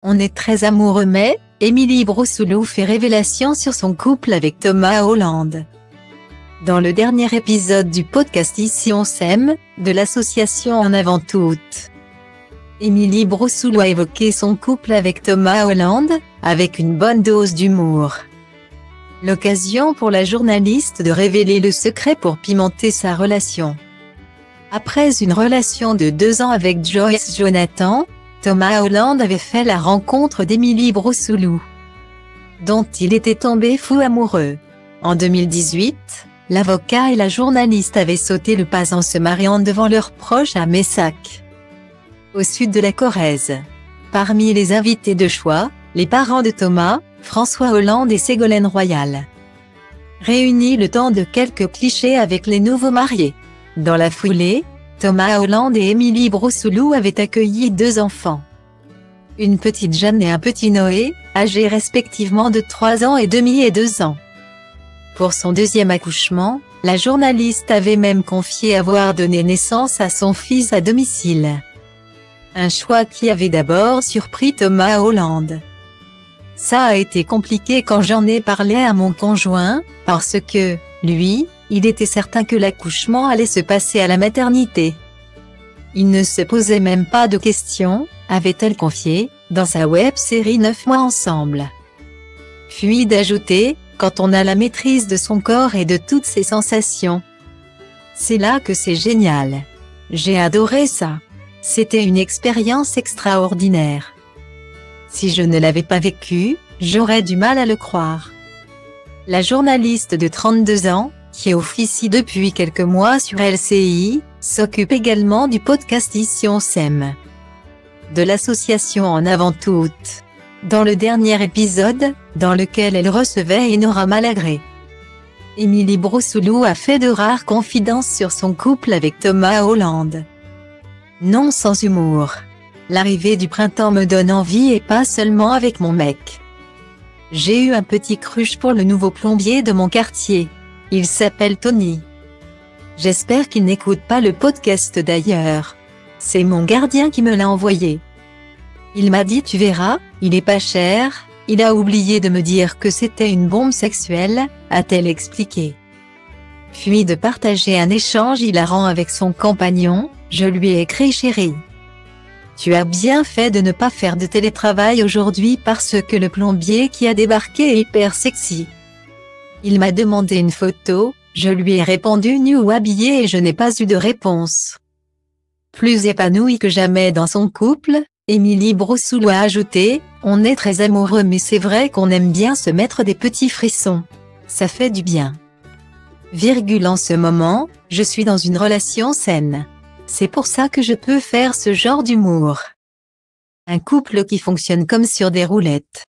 On est très amoureux mais, Émilie Broussouloux fait révélation sur son couple avec Thomas Holland. Dans le dernier épisode du podcast Ici on s'aime, de l'association En avant toutes, Émilie Broussouloux a évoqué son couple avec Thomas Holland, avec une bonne dose d'humour. L'occasion pour la journaliste de révéler le secret pour pimenter sa relation. Après une relation de 2 ans avec Joyce Jonathan, Thomas Holland avait fait la rencontre d'Émilie Broussouloux, dont il était tombé fou amoureux. En 2018, l'avocat et la journaliste avaient sauté le pas en se mariant devant leurs proches à Messac, au sud de la Corrèze. Parmi les invités de choix, les parents de Thomas, François Hollande et Ségolène Royal. Réunis le temps de quelques clichés avec les nouveaux mariés. Dans la foulée, Thomas Holland et Émilie Broussouloux avaient accueilli 2 enfants. Une petite Jeanne et un petit Noé, âgés respectivement de 3 ans et demi et 2 ans. Pour son 2e accouchement, la journaliste avait même confié avoir donné naissance à son fils à domicile. Un choix qui avait d'abord surpris Thomas Holland. Ça a été compliqué quand j'en ai parlé à mon conjoint, parce que, lui, il était certain que l'accouchement allait se passer à la maternité. Il ne se posait même pas de questions, avait-elle confié, dans sa web-série 9 mois ensemble. Puis d'ajouter, quand on a la maîtrise de son corps et de toutes ses sensations. C'est là que c'est génial. J'ai adoré ça. C'était une expérience extraordinaire. Si je ne l'avais pas vécu, j'aurais du mal à le croire. La journaliste de 32 ans, qui officie depuis quelques mois sur LCI, s'occupe également du podcast Ici on s'aime, de l'association En avant toutes. Dans le dernier épisode, dans lequel elle recevait Enora Malagré, Émilie Broussouloux a fait de rares confidences sur son couple avec Thomas Holland. Non sans humour. L'arrivée du printemps me donne envie et pas seulement avec mon mec. J'ai eu un petit crush pour le nouveau plombier de mon quartier. Il s'appelle Tony. J'espère qu'il n'écoute pas le podcast d'ailleurs. C'est mon gardien qui me l'a envoyé. Il m'a dit tu verras, il est pas cher, il a oublié de me dire que c'était une bombe sexuelle, a-t-elle expliqué. Puis de partager un échange hilarant avec son compagnon, je lui ai écrit chérie. Tu as bien fait de ne pas faire de télétravail aujourd'hui parce que le plombier qui a débarqué est hyper sexy. Il m'a demandé une photo, je lui ai répondu nu ou habillé et je n'ai pas eu de réponse. Plus épanouie que jamais dans son couple, Émilie Broussouloux a ajouté, on est très amoureux mais c'est vrai qu'on aime bien se mettre des petits frissons. Ça fait du bien. En ce moment, je suis dans une relation saine. C'est pour ça que je peux faire ce genre d'humour. Un couple qui fonctionne comme sur des roulettes.